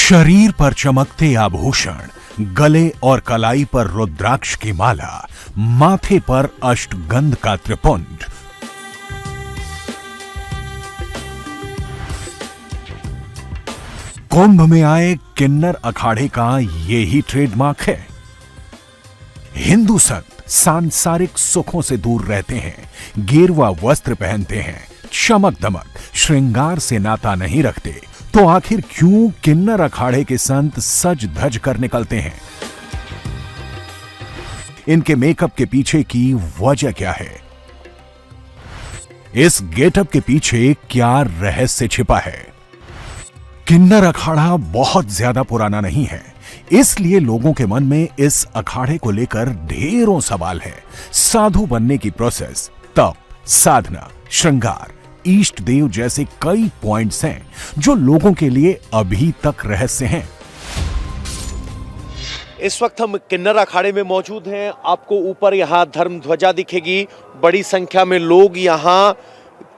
शरीर पर चमकते आभूषण, गले और कलाई पर रुद्राक्ष की माला, माथे पर अष्टगंध का त्रिपुंड। कुंभ में आए किन्नर अखाड़े का ये ही ट्रेडमार्क है। हिंदू संत सांसारिक सुखों से दूर रहते हैं, गेरुआ वस्त्र पहनते हैं, चमक दमक श्रृंगार से नाता नहीं रखते, तो आखिर क्यों किन्नर अखाड़े के संत सज धज कर निकलते हैं? इनके मेकअप के पीछे की वजह क्या है? इस गेटअप के पीछे क्या रहस्य छिपा है? किन्नर अखाड़ा बहुत ज्यादा पुराना नहीं है, इसलिए लोगों के मन में इस अखाड़े को लेकर ढेरों सवाल है। साधु बनने की प्रोसेस, तप, साधना, श्रृंगार, इष्ट देव जैसे कई पॉइंट्स हैं जो लोगों के लिए अभी तक रहस्य हैं। इस वक्त हम किन्नर अखाड़े में मौजूद हैं। आपको ऊपर यहाँ धर्म ध्वजा दिखेगी। बड़ी संख्या में लोग यहाँ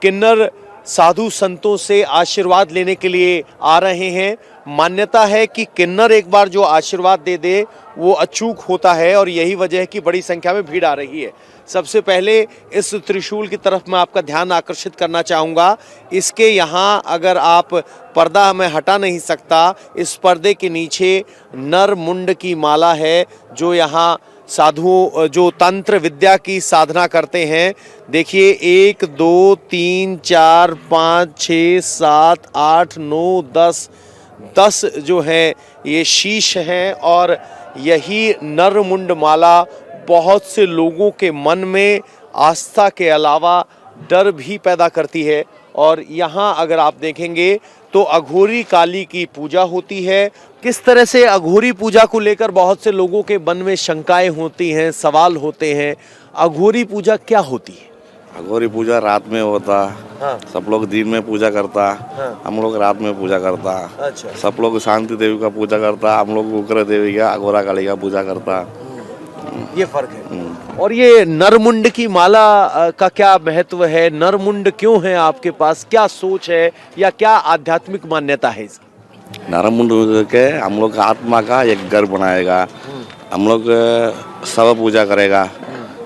किन्नर साधु संतों से आशीर्वाद लेने के लिए आ रहे हैं। मान्यता है कि किन्नर एक बार जो आशीर्वाद दे दे वो अचूक होता है और यही वजह है कि बड़ी संख्या में भीड़ आ रही है। सबसे पहले इस त्रिशूल की तरफ मैं आपका ध्यान आकर्षित करना चाहूँगा। इसके यहाँ अगर आप पर्दा मैं हटा नहीं सकता, इस पर्दे के नीचे नर मुंड की माला है जो यहाँ साधुओं जो तंत्र विद्या की साधना करते हैं। देखिए 1 2 3 4 5 6 7 8 9 10 जो है ये शीश हैं और यही नर मुंड माला बहुत से लोगों के मन में आस्था के अलावा डर भी पैदा करती है। और यहाँ अगर आप देखेंगे तो अघोरी काली की पूजा होती है। किस तरह से अघोरी पूजा को लेकर बहुत से लोगों के मन में शंकाएं होती हैं, सवाल होते हैं। अघोरी पूजा क्या होती है? अघोरी पूजा रात में होता। हाँ। सब लोग दिन में पूजा करता। हाँ। हम लोग रात में पूजा करता। अच्छा। सब लोग शांति देवी का पूजा करता, हम लोग उग्र देवी का, अघोरा काली का पूजा करता। ये फर्क है। और ये नरमुंड की माला का क्या महत्व है? नरमुंड क्यों है आपके पास? क्या सोच है या क्या आध्यात्मिक मान्यता है इसकी? नरमुंड के हम लोग आत्मा का एक घर बनाएगा। हम लोग शव पूजा करेगा।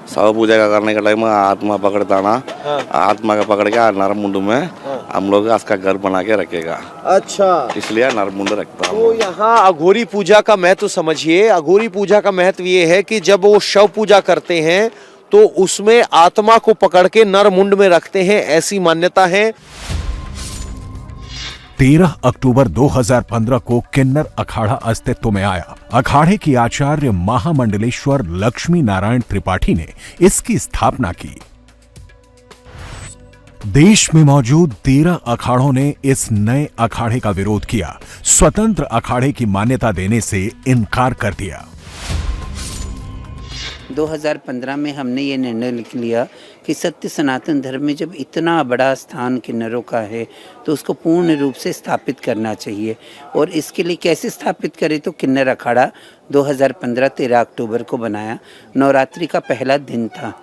शव पूजा का करने का टाइम आत्मा पकड़ता ना। हाँ। आत्मा का पकड़ के नरमुंड में हम लोग उसका घर बना के रखेगा। अच्छा, इसलिए नरमुंड रखता हूँ। तो यहाँ अघोरी पूजा का महत्व समझिए। अघोरी पूजा का महत्व ये है कि जब वो शव पूजा करते हैं तो उसमें आत्मा को पकड़ के नरमुंड में रखते हैं, ऐसी मान्यता है। 13 अक्टूबर 2015 को किन्नर अखाड़ा अस्तित्व में आया। अखाड़े की आचार्य महामंडलेश्वर लक्ष्मी नारायण त्रिपाठी ने इसकी स्थापना की। देश में मौजूद 13 अखाड़ों ने इस नए अखाड़े का विरोध किया, स्वतंत्र अखाड़े की मान्यता देने से इनकार कर दिया। 2015 में हमने ये निर्णय लिख लिया कि सत्य सनातन धर्म में जब इतना बड़ा स्थान किन्नरों का है तो उसको पूर्ण रूप से स्थापित करना चाहिए। और इसके लिए कैसे स्थापित करें, तो किन्नर अखाड़ा 2015 13 अक्टूबर को बनाया। नवरात्रि का पहला दिन था।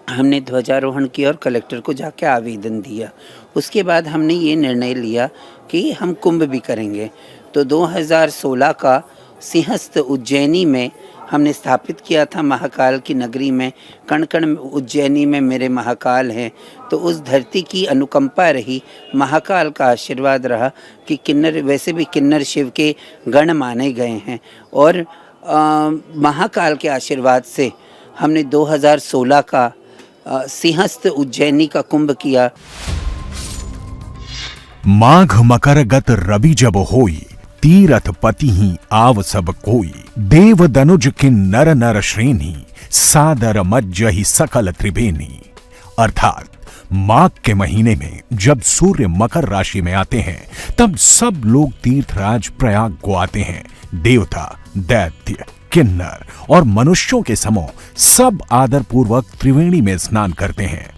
हमने ध्वजारोहण किया और कलेक्टर को जाके आवेदन दिया। उसके बाद हमने ये निर्णय लिया कि हम कुंभ भी करेंगे। तो 2016 का सिंहस्थ उज्जैनी में हमने स्थापित किया था, महाकाल की नगरी में। कण कण उज्जैनी में मेरे महाकाल हैं। तो उस धरती की अनुकंपा रही, महाकाल का आशीर्वाद रहा कि किन्नर, वैसे भी किन्नर शिव के गण माने गए हैं। और महाकाल के आशीर्वाद से हमने 2016 का सिंहस्थ उज्जैनी का कुंभ किया। माघ मकर गत रवि जब होई, तीरथ पति ही आव सब कोई। देव दनुज किन्नर नर श्रेणी, सादर मज्जहि सकल त्रिवेणी। अर्थात माघ के महीने में जब सूर्य मकर राशि में आते हैं तब सब लोग तीर्थराज प्रयाग को आते हैं। देवता, दैत्य, किन्नर और मनुष्यों के समूह सब आदर पूर्वक त्रिवेणी में स्नान करते हैं।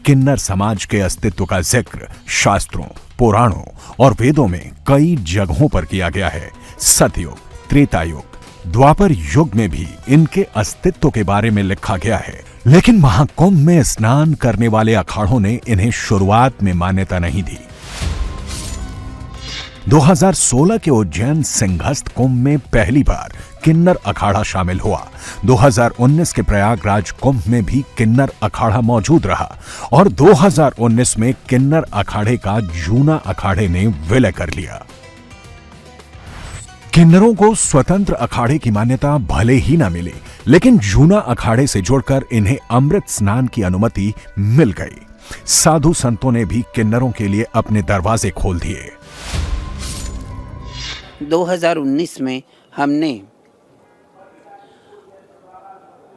किन्नर समाज के अस्तित्व का जिक्र शास्त्रों, पुराणों और वेदों में कई जगहों पर किया गया है। सतयुग, त्रेता युग, द्वापर युग में भी इनके अस्तित्व के बारे में लिखा गया है। लेकिन महाकुंभ में स्नान करने वाले अखाड़ों ने इन्हें शुरुआत में मान्यता नहीं दी। 2016 के उज्जैन सिंहस्थ कुंभ में पहली बार किन्नर अखाड़ा शामिल हुआ। 2019 के प्रयागराज कुंभ में भी किन्नर अखाड़ा मौजूद रहा और 2019 में किन्नर अखाड़े का जूना अखाड़े ने विलय कर लिया। किन्नरों को स्वतंत्र अखाड़े की मान्यता भले ही ना मिली, लेकिन जूना अखाड़े से जुड़कर इन्हें अमृत स्नान की अनुमति मिल गई। साधु संतों ने भी किन्नरों के लिए अपने दरवाजे खोल दिए। 2019 में हमने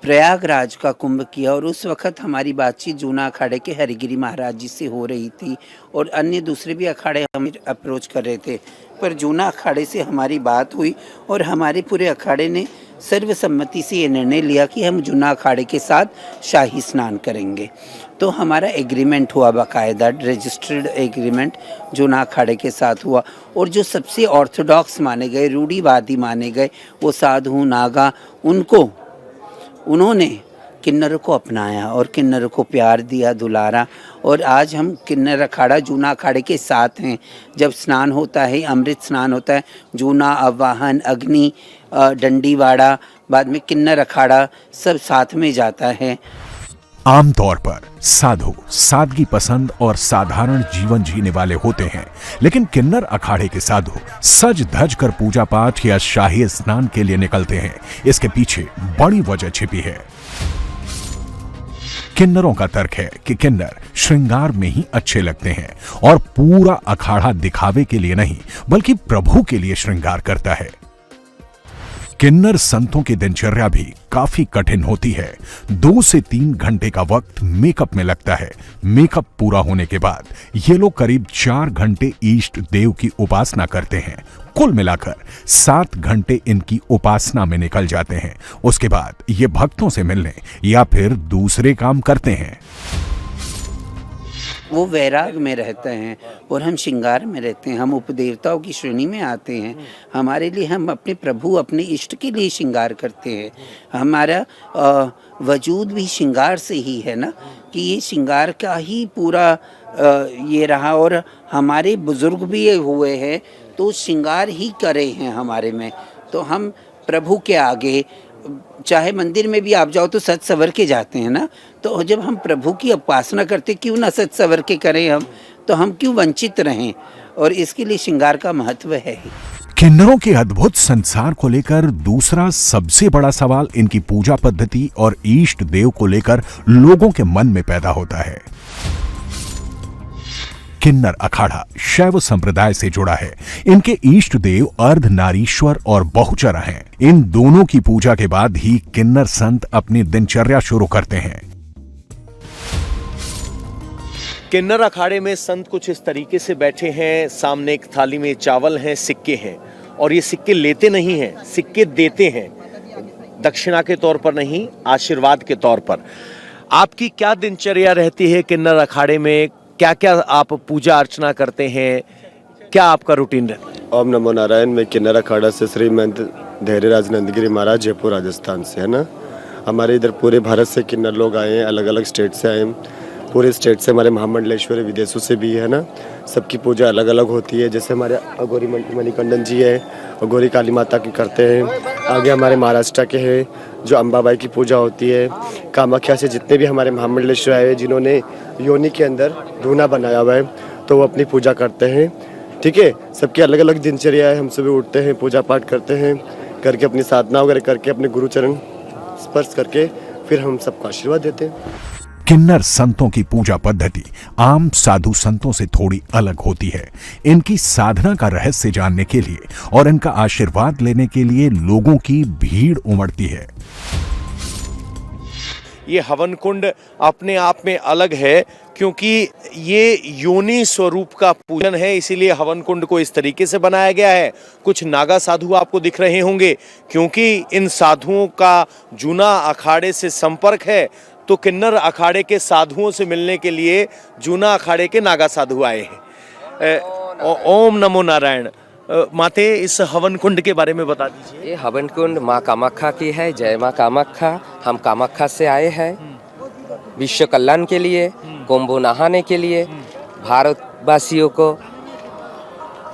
प्रयागराज का कुंभ किया और उस वक्त हमारी बातचीत जूना अखाड़े के हरिगिरी महाराज जी से हो रही थी और अन्य दूसरे भी अखाड़े हमें अप्रोच कर रहे थे, पर जूना अखाड़े से हमारी बात हुई और हमारे पूरे अखाड़े ने सर्वसम्मति से ये निर्णय लिया कि हम जूना अखाड़े के साथ शाही स्नान करेंगे। तो हमारा एग्रीमेंट हुआ, बाकायदा रजिस्टर्ड एग्रीमेंट जूना अखाड़े के साथ हुआ और जो सबसे ऑर्थोडॉक्स माने गए, रूढ़िवादी माने गए, वो साधु नागा, उन्होंने किन्नरों को अपनाया और किन्नरों को प्यार दिया, दुलारा, और आज हम किन्नर अखाड़ा जूना अखाड़े के साथ हैं। जब स्नान होता है, अमृत स्नान होता है, जूना, अवाहन, अग्नि, डंडीवाड़ा, बाद में किन्नर अखाड़ा सब साथ में जाता है। आमतौर पर साधु सादगी पसंद और साधारण जीवन जीने वाले होते हैं, लेकिन किन्नर अखाड़े के साधु सज धज कर पूजा पाठ या शाही स्नान के लिए निकलते हैं। इसके पीछे बड़ी वजह छिपी है। किन्नरों का तर्क है कि किन्नर श्रृंगार में ही अच्छे लगते हैं और पूरा अखाड़ा दिखावे के लिए नहीं, बल्कि प्रभु के लिए श्रृंगार करता है। किन्नर संतों की दिनचर्या भी काफी कठिन होती है। 2 से 3 घंटे का वक्त मेकअप में लगता है। मेकअप पूरा होने के बाद ये लोग करीब 4 घंटे इष्ट देव की उपासना करते हैं। कुल मिलाकर 7 घंटे इनकी उपासना में निकल जाते हैं। उसके बाद ये भक्तों से मिलने या फिर दूसरे काम करते हैं। वो वैराग में रहते हैं और हम श्रृंगार में रहते हैं। हम उपदेवताओं की श्रेणी में आते हैं। हमारे लिए हम अपने प्रभु, अपने इष्ट के लिए श्रृंगार करते हैं। हमारा वजूद भी श्रृंगार से ही है ना, कि ये श्रृंगार का ही पूरा ये रहा और हमारे बुजुर्ग भी ये हुए हैं तो श्रृंगार ही करे हैं हमारे में। तो हम प्रभु के आगे, चाहे मंदिर में भी आप जाओ तो सज सवर के जाते हैं ना, तो जब हम प्रभु की उपासना करते क्यों ना सज सवर के करें हम, तो हम क्यों वंचित रहें, और इसके लिए श्रृंगार का महत्व है ही। किन्नरों के अद्भुत संसार को लेकर दूसरा सबसे बड़ा सवाल इनकी पूजा पद्धति और इष्ट देव को लेकर लोगों के मन में पैदा होता है। किन्नर अखाड़ा शैव संप्रदाय से जुड़ा है। इनके इष्ट देव अर्धनारीश्वर और बहुचर हैं। इन दोनों की पूजा के बाद ही किन्नर संत अपनी दिनचर्या शुरू करते हैं। किन्नर अखाड़े में संत कुछ इस तरीके से बैठे हैं। सामने एक थाली में चावल हैं, सिक्के हैं, और ये सिक्के लेते नहीं हैं, सिक्के देते हैं, दक्षिणा के तौर पर नहीं, आशीर्वाद के तौर पर। आपकी क्या दिनचर्या रहती है किन्नर अखाड़े में? क्या क्या आप पूजा अर्चना करते हैं? क्या आपका रूटीन रहता है? ओम नमो नारायण। मैं किन्नर अखाड़ा से श्री महंत धैर्यराज नंदगिरी महाराज, जयपुर राजस्थान से, है ना। हमारे इधर पूरे भारत से किन्नर लोग आए हैं, अलग अलग स्टेट से आए हैं। पूरे स्टेट से हमारे महामंडलेश्वरी विदेशों से भी है ना। सबकी पूजा अलग अलग होती है। जैसे हमारे अघोरी मणिकंडन जी है, अघोरी काली माता की करते हैं। आगे हमारे महाराष्ट्र के हैं जो अंबाबाई की पूजा होती है। कामाख्या से जितने भी हमारे महामंडलेश्वर आए हैं जिन्होंने योनि के अंदर धूना बनाया हुआ है, तो वो अपनी पूजा करते हैं। ठीक है, सबकी अलग अलग दिनचर्या है। हम सुबह उठते हैं, पूजा पाठ करते हैं, करके अपनी साधना वगैरह करके अपने गुरुचरण स्पर्श करके फिर हम सबको आशीर्वाद देते हैं। किन्नर संतों की पूजा पद्धति आम साधु संतों से थोड़ी अलग होती है। इनकी साधना का रहस्य जानने के लिए और इनका आशीर्वाद लेने के लिए लोगों की भीड़ उमड़ती है। ये हवन कुंड अपने आप में अलग है, क्योंकि ये योनि स्वरूप का पूजन है, इसीलिए हवन कुंड को इस तरीके से बनाया गया है। कुछ नागा साधु आपको दिख रहे होंगे, क्योंकि इन साधुओं का जूना अखाड़े से संपर्क है, तो किन्नर अखाड़े के साधुओं से मिलने के लिए जूना अखाड़े के नागा साधु आए हैं। ओम नमो नारायण। माते, इस हवन कुंड के बारे में बता दीजिए। ये हवन कुंड माँ कामाख्या की है। जय माँ कामाख्या। हम कामाख्या से आए हैं विश्व कल्याण के लिए, कुंभ नहाने के लिए, भारतवासियों को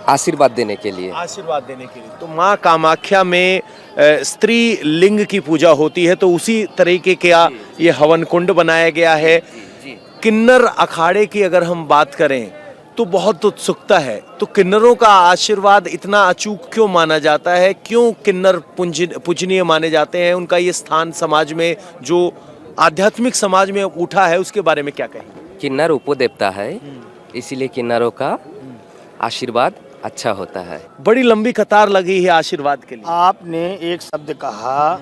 आशीर्वाद देने के लिए। आशीर्वाद देने के लिए। तो माँ कामाख्या में स्त्री लिंग की पूजा होती है, तो उसी तरीके का ये हवन कुंड बनाया गया है। किन्नर अखाड़े की अगर हम बात करें तो बहुत उत्सुकता है, तो किन्नरों का आशीर्वाद इतना अचूक क्यों माना जाता है? क्यों किन्नर पूजनीय माने जाते हैं? उनका ये स्थान समाज में, जो आध्यात्मिक समाज में उठा है, उसके बारे में क्या कहेंगे? किन्नर उपदेवता है, इसीलिए किन्नरों का आशीर्वाद अच्छा होता है। बड़ी लंबी कतार लगी है आशीर्वाद के लिए। आपने एक शब्द कहा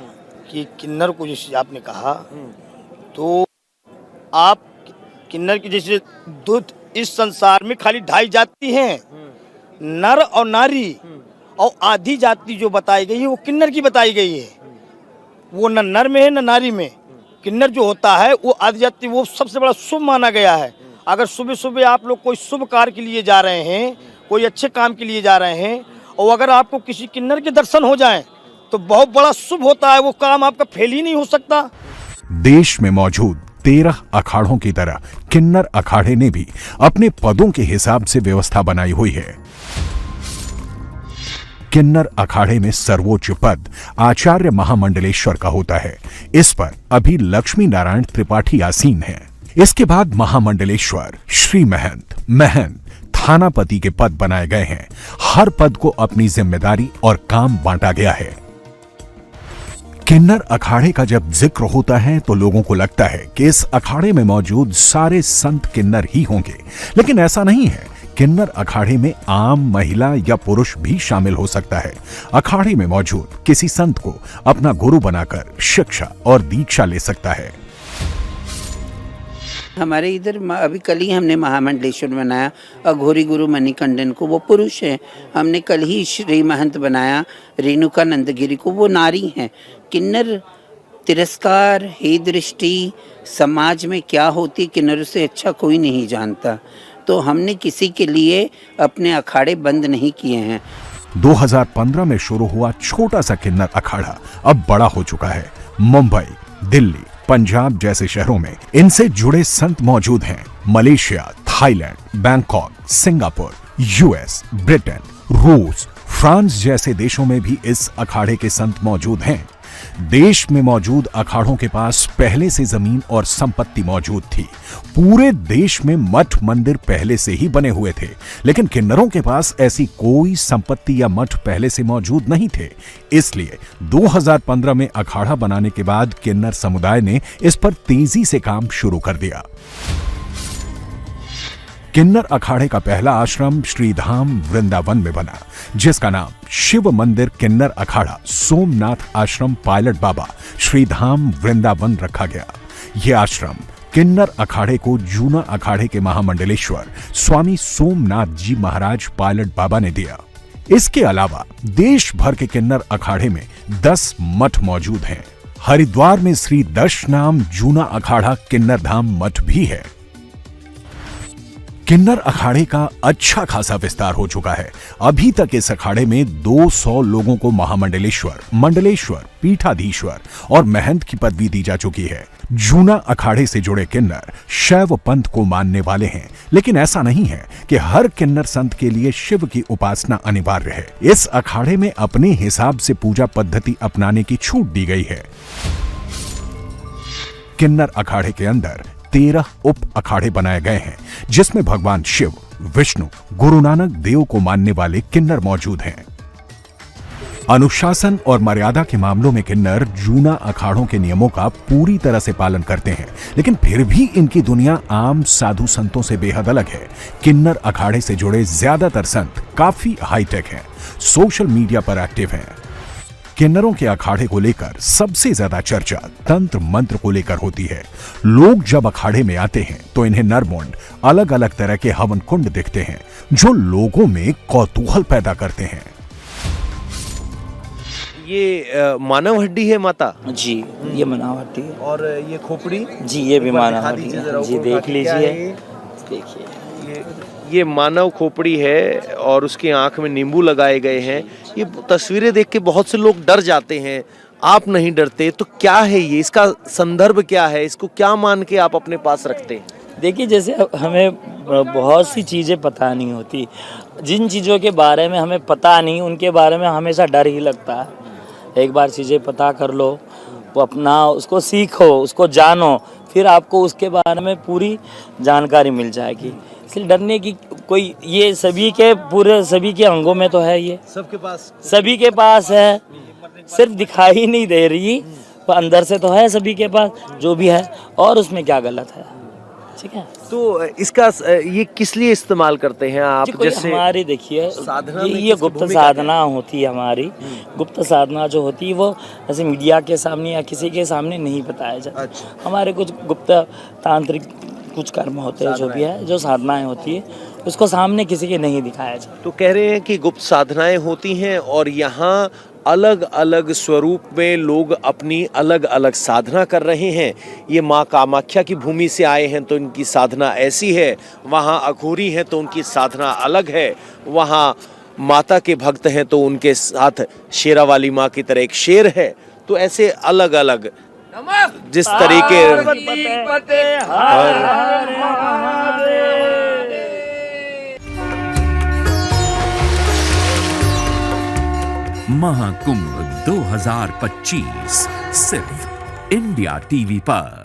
कि किन्नर को, जैसे आपने कहा, तो आप किन्नर की जैसे दूध इस संसार में खाली 2 जाति हैं, नर और नारी, और आधी जाति जो बताई गई है वो किन्नर की बताई गई है। वो न नर में है न नारी में। किन्नर जो होता है वो आधी जाति, वो सबसे बड़ा शुभ माना गया है। अगर सुबह सुबह आप लोग कोई शुभ कार्य के लिए जा रहे हैं, कोई अच्छे काम के लिए जा रहे हैं, और अगर आपको किसी किन्नर के दर्शन हो जाएं तो बहुत बड़ा शुभ होता है, वो काम आपका फेल ही नहीं हो सकता। देश में मौजूद 13 अखाड़ों की तरह किन्नर अखाड़े ने भी अपने पदों के हिसाब से व्यवस्था बनाई हुई है। किन्नर अखाड़े में सर्वोच्च पद आचार्य महामंडलेश्वर का होता है। इस पर अभी लक्ष्मी नारायण त्रिपाठी आसीन हैं। इसके बाद महामंडलेश्वर, श्री महंत, महंत, थानापति के पद बनाए गए हैं। हर पद को अपनी जिम्मेदारी और काम बांटा गया है। किन्नर अखाड़े का जब जिक्र होता है तो लोगों को लगता है कि इस अखाड़े में मौजूद सारे संत किन्नर ही होंगे, लेकिन ऐसा नहीं है। किन्नर अखाड़े में आम महिला या पुरुष भी शामिल हो सकता है। अखाड़े में मौजूद किसी संत को अपना गुरु बनाकर शिक्षा और दीक्षा ले सकता है। हमारे इधर अभी कल ही हमने महामंडलेश्वर बनाया अघोरी गुरु मणिकंडन को, वो पुरुष है। हमने कल ही श्री महंत बनाया रेणुका नंदगिरी को, वो नारी हैं। किन्नर तिरस्कार, हे दृष्टि समाज में क्या होती, किन्नरों से अच्छा कोई नहीं जानता। तो हमने किसी के लिए अपने अखाड़े बंद नहीं किए हैं। 2015 में शुरू हुआ छोटा सा किन्नर अखाड़ा अब बड़ा हो चुका है। मुंबई, दिल्ली, पंजाब जैसे शहरों में इनसे जुड़े संत मौजूद हैं। Malaysia, Thailand, Bangkok, Singapore, US, Britain, रूस, फ्रांस जैसे देशों में भी इस अखाड़े के संत मौजूद हैं। देश में मौजूद अखाड़ों के पास पहले से जमीन और संपत्ति मौजूद थी। पूरे देश में मठ मंदिर पहले से ही बने हुए थे, लेकिन किन्नरों के पास ऐसी कोई संपत्ति या मठ पहले से मौजूद नहीं थे। इसलिए 2015 में अखाड़ा बनाने के बाद किन्नर समुदाय ने इस पर तेजी से काम शुरू कर दिया। किन्नर अखाड़े का पहला आश्रम श्रीधाम वृंदावन में बना, जिसका नाम शिव मंदिर किन्नर अखाड़ा सोमनाथ आश्रम पायलट बाबा श्रीधाम वृंदावन रखा गया। यह आश्रम किन्नर अखाड़े को जूना अखाड़े के महामंडलेश्वर स्वामी सोमनाथ जी महाराज पायलट बाबा ने दिया। इसके अलावा देश भर के किन्नर अखाड़े में 10 मठ मौजूद हैं। हरिद्वार में श्री दशनाम जूना अखाड़ा किन्नर धाम मठ भी है। किन्नर अखाड़े का अच्छा खासा विस्तार हो चुका है। अभी तक इस अखाड़े में 200 लोगों को महामंडलेश्वर, मंडलेश्वर, पीठाधीश्वर और महंत की पदवी दी जा चुकी है। जूना अखाड़े से जुड़े किन्नर शैव पंथ को मानने वाले हैं, लेकिन ऐसा नहीं है कि हर किन्नर संत के लिए शिव की उपासना अनिवार्य है। इस अखाड़े में अपने हिसाब से पूजा पद्धति अपनाने की छूट दी गई है। किन्नर अखाड़े के अंदर 13 उप अखाड़े बनाए गए हैं, जिसमें भगवान शिव, विष्णु, गुरु नानक देव को मानने वाले किन्नर मौजूद हैं। अनुशासन और मर्यादा के मामलों में किन्नर जूना अखाड़ों के नियमों का पूरी तरह से पालन करते हैं, लेकिन फिर भी इनकी दुनिया आम साधु संतों से बेहद अलग है। किन्नर अखाड़े से जुड़े ज्यादातर संत काफी हाईटेक हैं, सोशल मीडिया पर एक्टिव हैं। किन्नरों के अखाड़े को लेकर सबसे ज्यादा चर्चा तंत्र मंत्र को लेकर होती है। लोग जब अखाड़े में आते हैं तो इन्हें नरमुंड अलग अलग तरह के हवन कुंड दिखते हैं, जो लोगों में कौतूहल पैदा करते हैं। ये मानव हड्डी है माता जी, ये मानव हड्डी है। और ये खोपड़ी जी, ये भी मानव हड्डी है। जी देख लीजिए, देखिए ये मानव खोपड़ी है और उसकी आंख में नींबू लगाए गए हैं। ये तस्वीरें देख के बहुत से लोग डर जाते हैं, आप नहीं डरते, तो क्या है ये, इसका संदर्भ क्या है, इसको क्या मान के आप अपने पास रखते हैं? देखिए जैसे हमें बहुत सी चीज़ें पता नहीं होती, जिन चीज़ों के बारे में हमें पता नहीं उनके बारे में हमेशा डर ही लगता है। एक बार चीज़ें पता कर लो, वो अपना उसको सीखो, उसको जानो, फिर आपको उसके बारे में पूरी जानकारी मिल जाएगी। इसलिए डरने की कोई, ये सभी के पूरे सभी के अंगों में तो है, ये सबके पास सभी के पास है, सिर्फ दिखाई नहीं दे रही, पर अंदर से तो है सभी के पास जो भी है, और उसमें क्या गलत है, ठीक है। तो इसका ये किस लिए इस्तेमाल करते हैं आप? जी, कोई जैसे हमारी देखिए साधना में ये किसकी गुप्त भूमिका साधना होती है हमारी। गुप्त साधना जो होती है वो ऐसे मीडिया के सामने या किसी के सामने नहीं बताया जाता। अच्छा। हमारे कुछ गुप्त तांत्रिक कुछ कर्म होते हैं, जो भी है, जो साधनाएं होती है, उसको सामने किसी के नहीं दिखाया जाता। तो कह रहे हैं कि गुप्त साधनाएं होती हैं और यहाँ अलग अलग स्वरूप में लोग अपनी अलग अलग साधना कर रहे हैं। ये माँ कामाख्या की भूमि से आए हैं तो इनकी साधना ऐसी है, वहाँ अघोरी हैं तो उनकी साधना अलग है, वहाँ माता के भक्त हैं तो उनके साथ शेरा वाली माँ की तरह एक शेर है। तो ऐसे अलग अलग जिस तरीके महाकुंभ 2025 सिर्फ इंडिया टीवी पर।